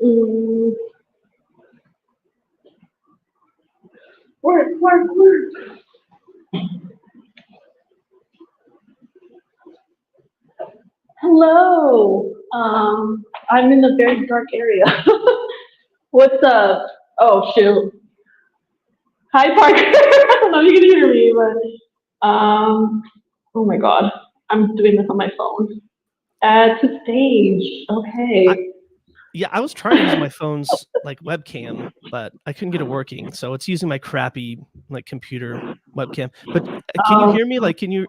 Mm, work. Hello. I'm in a very dark area. What's up? Oh shoot. Hi Parker. I don't know if you can hear me, but oh my god. I'm doing this on my phone. Add to stage. I, Okay. yeah, I was trying to use my phone's like webcam, but I couldn't get it working. So it's using my crappy like computer webcam. But can you Um, hear me? Like, can you?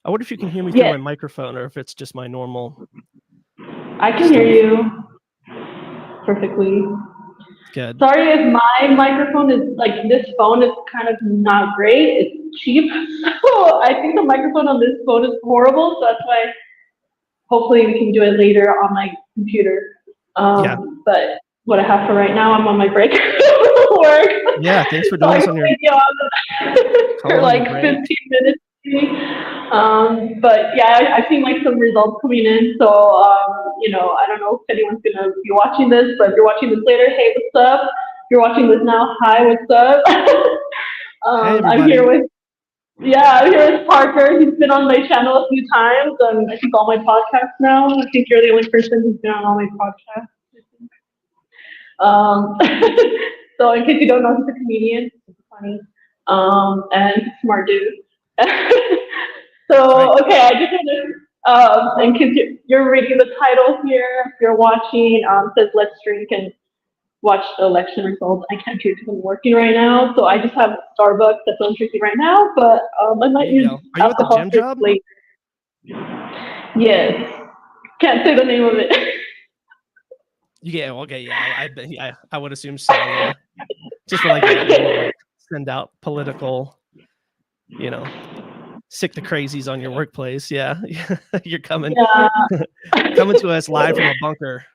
I wonder if you can hear me through yes, my microphone or if it's just my normal I can hear stuff. you perfectly. Good. Sorry if my microphone is like this phone is kind of not great. It's cheap. So I think the microphone on this phone is horrible. So that's why hopefully we can do it later on my computer. Yeah. But what I have for right now, I'm on my break work. Yeah. Thanks for So doing I this can on your take you on for calling on your like break. 15 minutes. But yeah, I've seen like some results coming in. So, I don't know if anyone's going to be watching this, but if you're watching this later, hey, what's up? If you're watching this now, hi, what's up? Hey, I'm here everybody. with I'm here with Parker. He's been on my channel a few times, and I think all my podcasts now. I think you're the only person who's been on all my podcasts. Um, so in case you don't know, he's a comedian. He's funny. And he's a smart dude. That's right. So okay, I just want to, in case you're reading the title here, if you're watching, says let's drink and watch the election results. I can't drink because I'm working right now, so I just have Starbucks that's I'm drinking right now, but I There might you use go. Are you at the alcohol gym drinks job? later. Yes. Can't say the name of it. Yeah. Okay. Yeah. I would assume so. Yeah. Just for like that, you don't want to like send out political, you know, sick the crazies on your workplace. Yeah. You're coming Yeah. coming to us live from a bunker.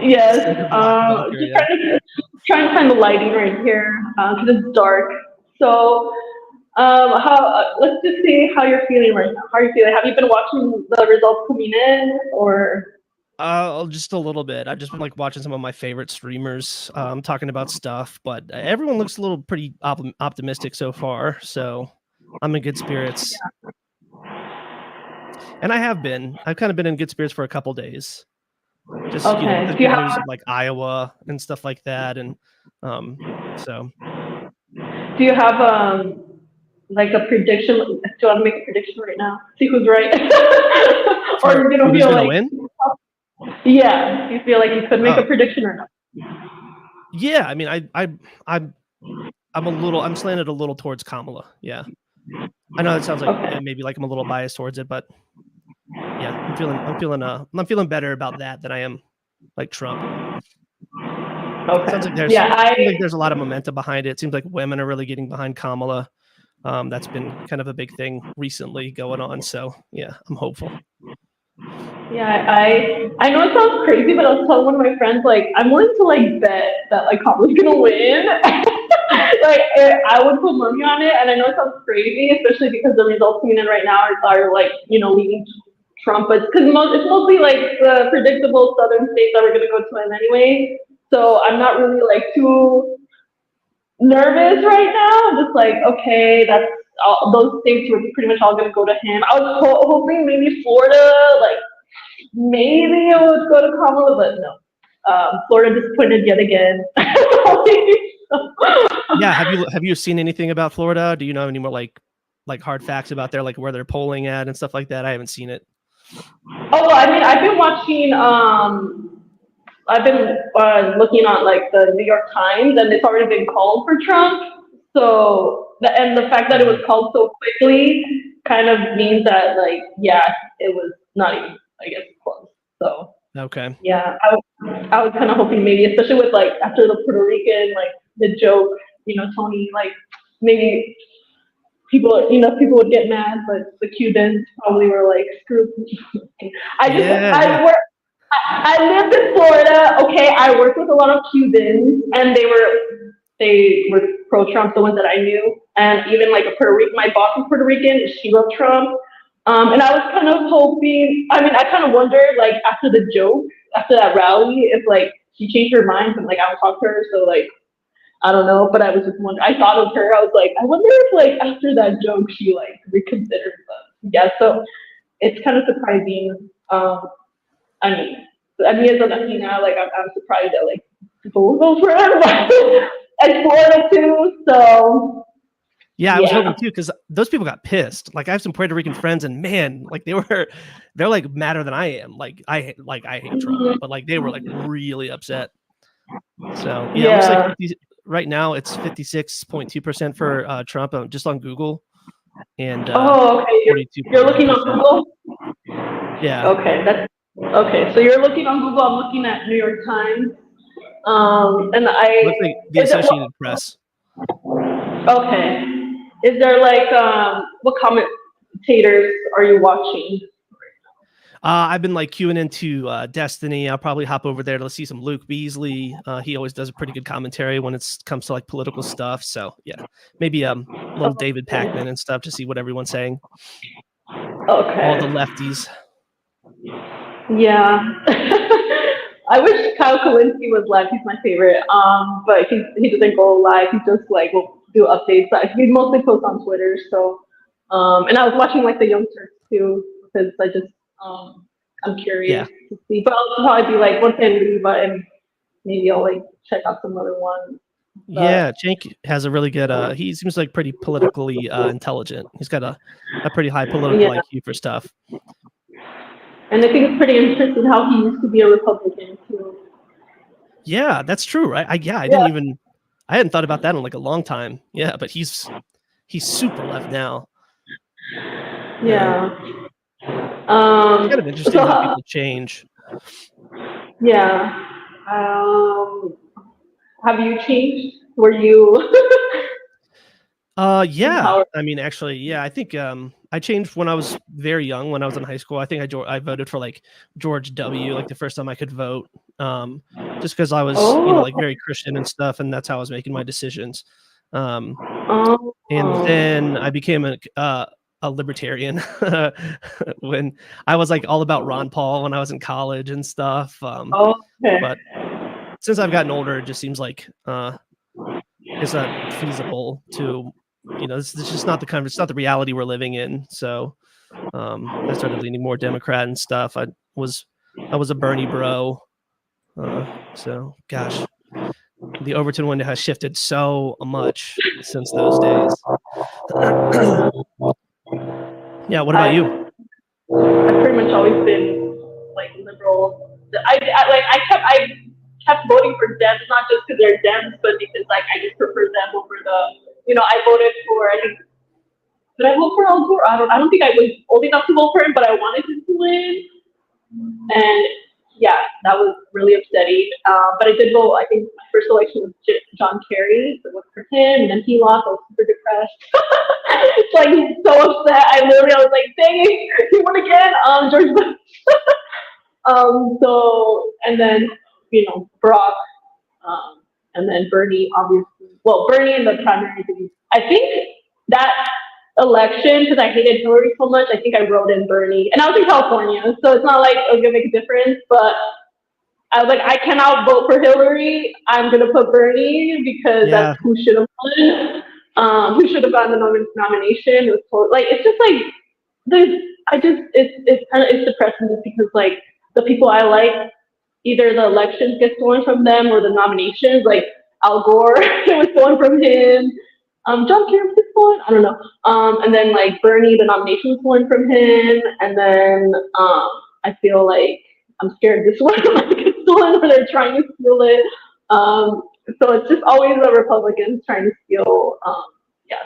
Yes. Cinder block bunker. Just Yeah. trying to find the lighting right here because it's dark. So, let's just see how you're feeling right now. How are you feeling? Have you been watching the results coming in, or? Just a little bit. I've just been like watching some of my favorite streamers talking about stuff, but everyone looks a little pretty optimistic so far. So I'm in good spirits, and I have been. I've kind of been in good spirits for a couple days. Just Okay. the Do you good have news of like Iowa and stuff like that, and so Do you have like a prediction? Do you want to make a prediction right now? See who's right, for or you don't who's feel gonna like? win? Yeah. Do you feel like you could make a Oh prediction or not? yeah, I mean I'm I'm a little I'm slanted a little towards Kamala. Yeah, I know it sounds like Okay. maybe like I'm a little biased towards it, but yeah, I'm feeling better about that than I am like Trump. Okay. Seems Yeah. like there's a lot of momentum behind it. It seems like women are really getting behind Kamala. That's been kind of a big thing recently going on. So yeah, I'm hopeful. I know it sounds crazy, but I was telling one of my friends like I'm willing to like bet that like Kamala's gonna win. I would put money on it, and I know it sounds crazy, especially because the results coming in right now are like leading Trump, but because it's mostly like the predictable southern states that we're gonna go to him anyway. So I'm not really like too nervous right now. I'm just like, okay, that's all, those states were pretty much all gonna go to him. I was hoping maybe Florida, like maybe it would go to Kamala, but no. Florida disappointed yet again. Yeah, have you seen anything about Florida? Do you know any more like hard facts about there, like where they're polling at and stuff like that? I haven't seen it. Oh, well, I mean, I've been watching. I've been looking at like the New York Times, and it's already been called for Trump. So, and the fact that it was Oh, called so quickly kind of means that, like, yeah, it was not even, I guess, close. So, okay. yeah, I was kind of hoping maybe, especially with like after the Puerto Rican, like the joke, Tony, like maybe people would get mad, but the Cubans probably were like, screw. Yeah, yeah. I lived in Florida. Okay, I worked with a lot of Cubans, and they were pro Trump, the ones that I knew, and even like a Puerto Rican. My boss is Puerto Rican. She loved Trump, and I was kind of hoping. I mean, I kind of wondered like after the joke, after that rally, if like she changed her mind and like I don't talk to her, so like I don't know. But I was just wondering. I thought of her. I was like, I wonder if like after that joke she like reconsidered. But yeah, so it's kind of surprising. I mean, as a Latina, like I'm surprised that like people will go for it, but it's Florida too, so Yeah, I was yeah. hoping too because those people got pissed. Like I have some Puerto Rican friends, and man, like they're like madder than I am. Like I hate Trump, but like they were like really upset. So yeah, it looks like Yeah. right now it's 56.2% for Trump just on Google, and Oh, okay. You're looking on 42.9%. Google. Yeah, Okay, that's okay. So you're looking on Google. I'm looking at New York Times. And looks like the is it Associated Press. okay? Is there like what commentators are you watching? I've been like queuing into Destiny. I'll probably hop over there to see some Luke Beasley. He always does a pretty good commentary when it comes to like political stuff. So yeah, maybe little David Pakman and stuff to see what everyone's saying. Okay. All the lefties. Yeah. I wish Kyle Kalinske was live. He's my favorite. But he doesn't go live. He just like will do updates. But he mostly posts on Twitter. So, and I was watching like the Young Turks too because I just I'm curious to see. But I'll probably be like once I leave and maybe I'll like check out some other ones. Yeah, Cenk has a really good. He seems like pretty politically intelligent. He's got a pretty high political IQ for stuff. And I think it's pretty interesting how he used to be a Republican too. Yeah, that's true, right? I hadn't thought about that in like a long time. Yeah, but he's super left now. Yeah. It's kind of interesting how people change. Yeah. Have you changed? Were you? Yeah. I mean, actually, yeah. I think I changed when I was very young. When I was in high school, I think I voted for like George W. Like the first time I could vote, just because I was like very Christian and stuff, and that's how I was making my decisions. And then I became a libertarian when I was like all about Ron Paul when I was in college and stuff. But since I've gotten older, it just seems like it's not feasible to, it's just not it's not the reality we're living in. So I started leaning more Democrat and stuff. I was a Bernie bro. So gosh, the Overton window has shifted so much since those days. Yeah. What about you? I've pretty much always been like liberal. I kept voting for Dems, not just because they're Dems, but because like I just prefer them over I voted for, I think, did I vote for Al Gore? I don't think I was old enough to vote for him, but I wanted him to win. And yeah, that was really upsetting. But I did vote. I think my first election was John Kerry, so it was for him, and then he lost. I was super depressed. It's like so upset. I was like, dang it, he won again. George Bush. So and then Barack, and then Bernie, obviously. Well, Bernie in the primary. I think that election, because I hated Hillary so much, I think I wrote in Bernie. And I was in California, so it's not like it was going to make a difference, but I was like, I cannot vote for Hillary. I'm going to put Bernie because that's who should have won. Who should have gotten the nomination. It was totally, like, it's just like, it's depressing just because, like, the people I like, either the elections get stolen from them or the nominations, like Al Gore, it was stolen from him. John Kerry was stolen, I don't know. And then like Bernie, the nomination was stolen from him. And then I feel like I'm scared this one might get stolen or they're trying to steal it. So it's just always the Republicans trying to steal.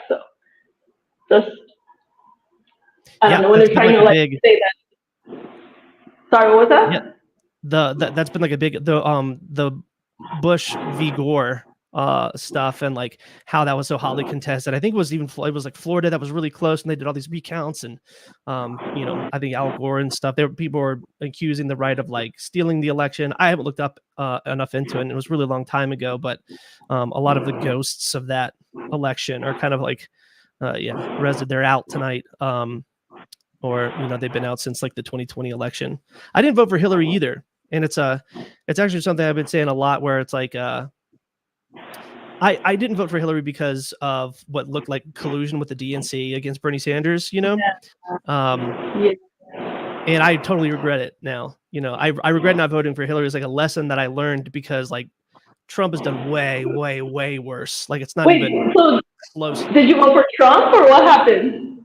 So just I don't know when they're trying to say that. Sorry, what was that? Yeah. That's been like a big the Bush v. Gore stuff and like how that was so hotly contested. I think it was like Florida that was really close and they did all these recounts and I think Al Gore and stuff. People were accusing the right of like stealing the election. I haven't looked up enough into it, and it was a really long time ago, but a lot of the ghosts of that election are kind of like they're out tonight. Or they've been out since like the 2020 election. I didn't vote for Hillary either. And it's actually something I've been saying a lot, where it's like I didn't vote for Hillary because of what looked like collusion with the DNC against Bernie Sanders, you know. Yeah. And I totally regret it now. You know, I regret not voting for Hillary. It's like a lesson that I learned, because like Trump has done way, way, way worse. Like it's not even so close. did you vote for Trump, or what happened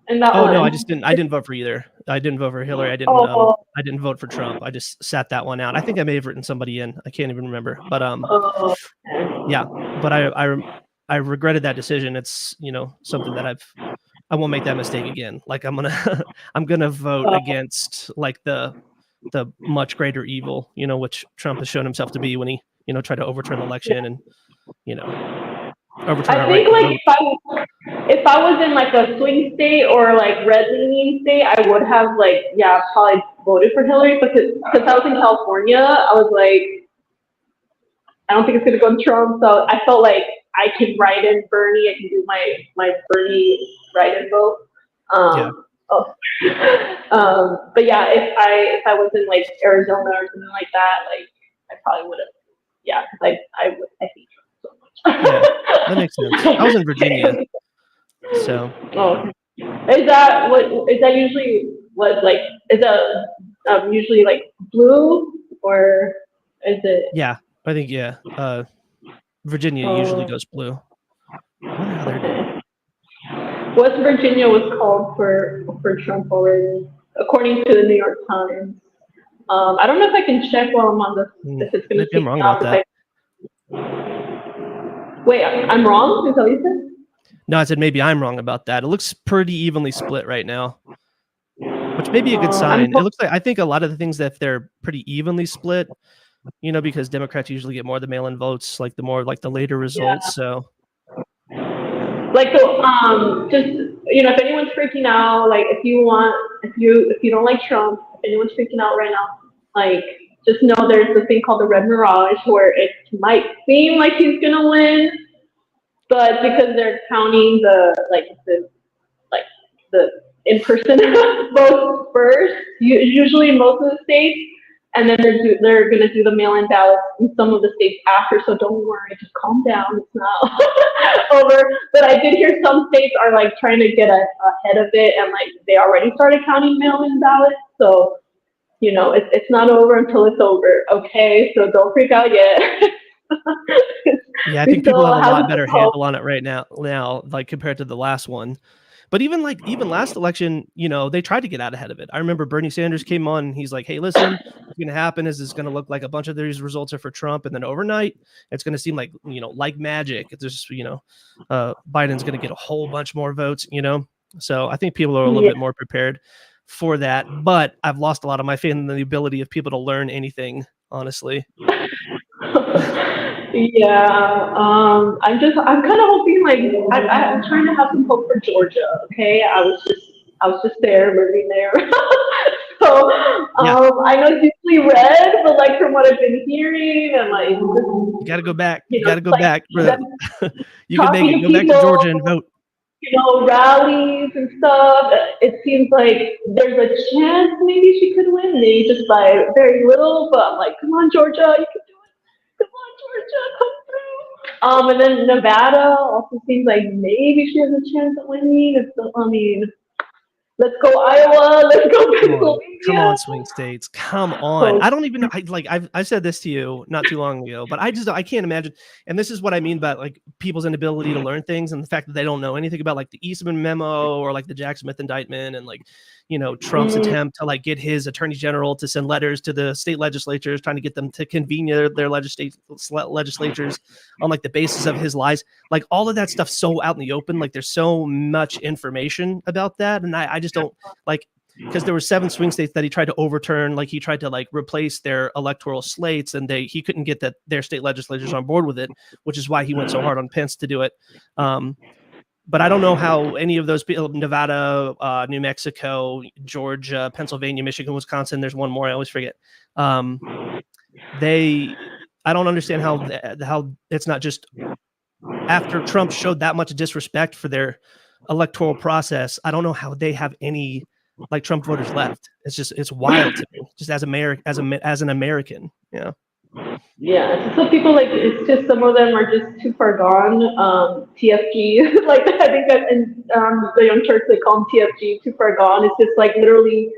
in that Oh one? no, I didn't vote for either. I didn't vote for Hillary. I didn't vote for Trump. I just sat that one out. I think I may have written somebody in. I can't even remember. But yeah. But I regretted that decision. It's, you know, something that I won't make that mistake again. Like I'm gonna vote against like the much greater evil, you know, which Trump has shown himself to be when he, you know, tried to overturn the election and, you know, overturn I our think right to like if I was in like a swing state or like red leaning state, I would have like probably voted for Hillary, because I was in California. I was like, I don't think it's gonna go to Trump, so I felt like I can write in Bernie. I can do my Bernie write-in vote. But yeah, if I was in like Arizona or something like that, like I probably would have. Yeah, because I hate Trump so much. Yeah, that makes sense. I was in Virginia, so. Oh, is that usually what, like, is that usually like blue, or is it? Yeah, I think Virginia usually goes blue. I wonder how they're doing. West Virginia was called for Trump already, according to the New York Times. I don't know if I can check while I'm on this, if it's going to take I'm wrong about that. Wait, I'm wrong? Is that what you said? No, I said maybe I'm wrong about that. It looks pretty evenly split right now, which may be a good sign. It looks like, I think a lot of the things that they're pretty evenly split, you know, because Democrats usually get more of the mail-in votes, like the more like the later results. Yeah. So, like, so, just, you know, if anyone's freaking out, like, if you don't like Trump, if anyone's freaking out right now, like, just know there's this thing called the Red Mirage, where it might seem like he's gonna win, but because they're counting the in-person votes first, usually most of the states, and then they're going to do the mail-in ballots in some of the states after. So don't worry, just calm down. It's not over. But I did hear some states are like trying to get ahead of it, and like they already started counting mail-in ballots. So, you know, it's not over until it's over. Okay, so don't freak out yet. Yeah, I think people have a lot better handle on it right now, like compared to the last one. But even last election, you know, they tried to get out ahead of it. I remember Bernie Sanders came on and he's like, hey, listen, what's going to happen is it's going to look like a bunch of these results are for Trump. And then overnight, it's going to seem like, you know, like magic. It's just, you know, Biden's going to get a whole bunch more votes, you know. So I think people are a little bit more prepared for that. But I've lost a lot of my faith in the ability of people to learn anything, honestly. Yeah, I'm kind of hoping, like, I'm trying to have some hope for Georgia. Okay, I was just there, living there. So I know it's usually red, but like from what I've been hearing, and like, you got to go back. You got to go like, back. You can make it. Go back to Georgia and vote. You know, rallies and stuff. It seems like there's a chance maybe she could win, maybe just by very little. But I'm like, come on, Georgia, you can do it. Come on, Georgia, come through. And then Nevada also seems like maybe she has a chance at winning. I mean, let's go Iowa. Let's go Pennsylvania. Come on, swing states. Come on. I don't even know. I said this to you not too long ago, but I can't imagine. And this is what I mean about like people's inability to learn things, and the fact that they don't know anything about like the Eastman memo or like the Jack Smith indictment, and like, you know, Trump's attempt to like get his attorney general to send letters to the state legislatures, trying to get them to convene their legislatures on like the basis of his lies. Like all of that stuff so out in the open. Like there's so much information about that, and I just don't like. Because there were 7 swing states that he tried to overturn, like he tried to like replace their electoral slates, and he couldn't get their state legislatures on board with it, which is why he went so hard on Pence to do it. But I don't know how any of those people, Nevada, New Mexico, Georgia, Pennsylvania, Michigan, Wisconsin, there's one more I always forget. I don't understand how it's not just after Trump showed that much disrespect for their electoral process. I don't know how they have any like Trump voters left. It's wild to me. just as an American. Yeah. Yeah, so people like it's just some of them are just too far gone. TFG, like I think that in the Young Turks they call them TFG, too far gone. It's just like literally,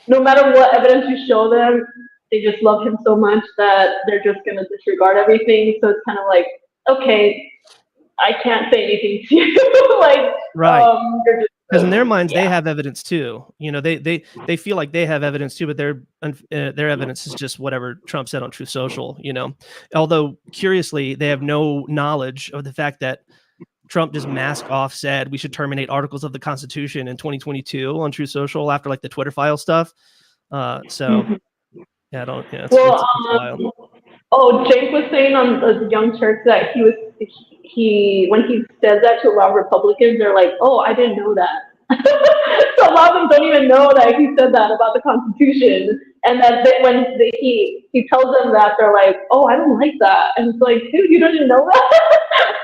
no matter what evidence you show them, they just love him so much that they're just gonna disregard everything. So it's kind of like, okay, I can't say anything to you, like, Right. you're just Because in their minds, yeah. they have evidence too. You know, they feel like they have evidence too, but their evidence is just whatever Trump said on Truth Social. You know, although curiously, they have no knowledge of the fact that Trump just mask off said we should terminate articles of the Constitution in 2022 on Truth Social after like the Twitter file stuff. So yeah, I don't. Yeah, Well, it's wild. oh, Jake was saying on the Young Turks that he when he said that to a lot of Republicans, they're like, oh, I didn't know that. So a lot of them don't even know that he said that about the Constitution, and that he tells them that, they're like, oh, I don't like that, and it's like, dude, you don't even know that.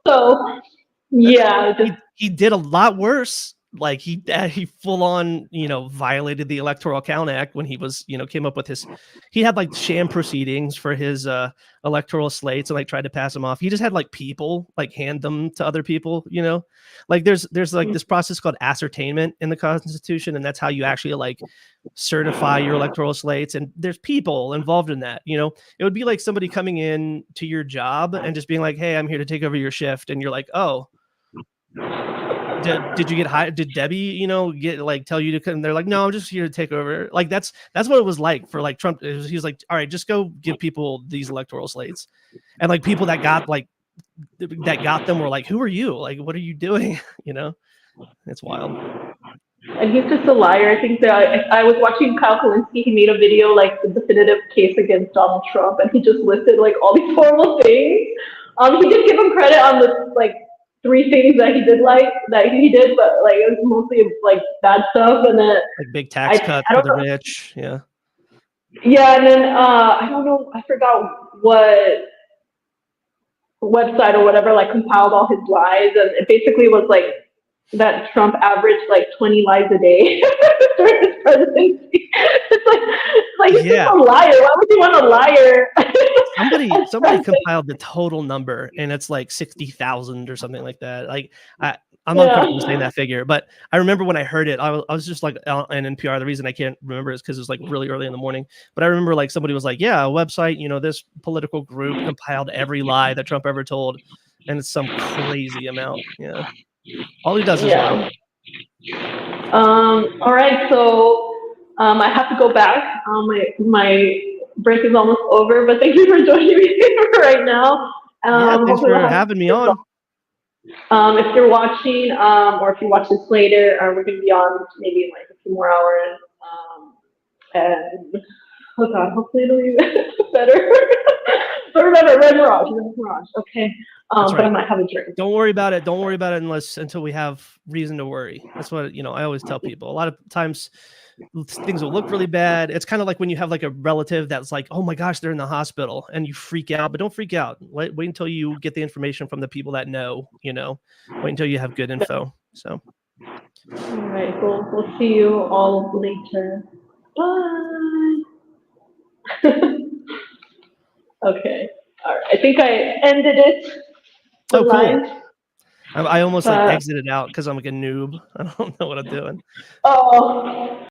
So yeah, just He did a lot worse. Like he full on, violated the Electoral Count Act when he was, came up with he had like sham proceedings for his electoral slates and like tried to pass them off. He just had like people like hand them to other people, like there's like this process called ascertainment in the Constitution, and that's how you actually like certify your electoral slates. And there's people involved in that. It would be like somebody coming in to your job and just being like, hey, I'm here to take over your shift, and you're like, oh, did you get hired? Did Debbie, get like tell you to come? And they're like, no, I'm just here to take over. Like that's what it was like for like Trump. He was like, all right, just go give people these electoral slates, and like people that got them were like, who are you? Like, what are you doing? It's wild. and he's just a liar. I think that I was watching Kyle Kalinske. He made a video like the definitive case against Donald Trump, and he just listed like all these horrible things. He did give him credit on the like 3 things that he did, but like it was mostly like bad stuff. And then like big tax cuts for the rich. Yeah. Yeah, and then I don't know. I forgot what website or whatever like compiled all his lies, and it basically was like that Trump averaged like 20 lies a day during his presidency. It's like he's just a liar. Why would you want a liar? Somebody compiled the total number, and it's like 60,000 or something like that. Like I'm uncomfortable saying that figure, but I remember when I heard it, I was just like on NPR. The reason I can't remember is because it was like really early in the morning. But I remember like somebody was like, "Yeah, a website, this political group compiled every lie that Trump ever told," and it's some crazy amount. Yeah, all he does is lie. All right, so I have to go back. My break is almost over, but thank you for joining me right now. Thanks for having me on. If you're watching, or if you watch this later, we're going to be on maybe in like a few more hours. And oh god, hopefully it'll be better. But remember, Red Mirage. Okay. Right. But I might have a drink. Don't worry about it. Don't worry about it until we have reason to worry. That's what I always tell people. A lot of times things will look really bad. It's kind of like when you have like a relative that's like, oh my gosh, they're in the hospital, and you freak out, but don't freak out. Wait until you get the information from the people that know, wait until you have good info. So. All right. We'll see you all later. Bye. Okay. All right. I think I ended it. Oh, cool. I almost like exited out because I'm like a noob. I don't know what I'm doing. Oh.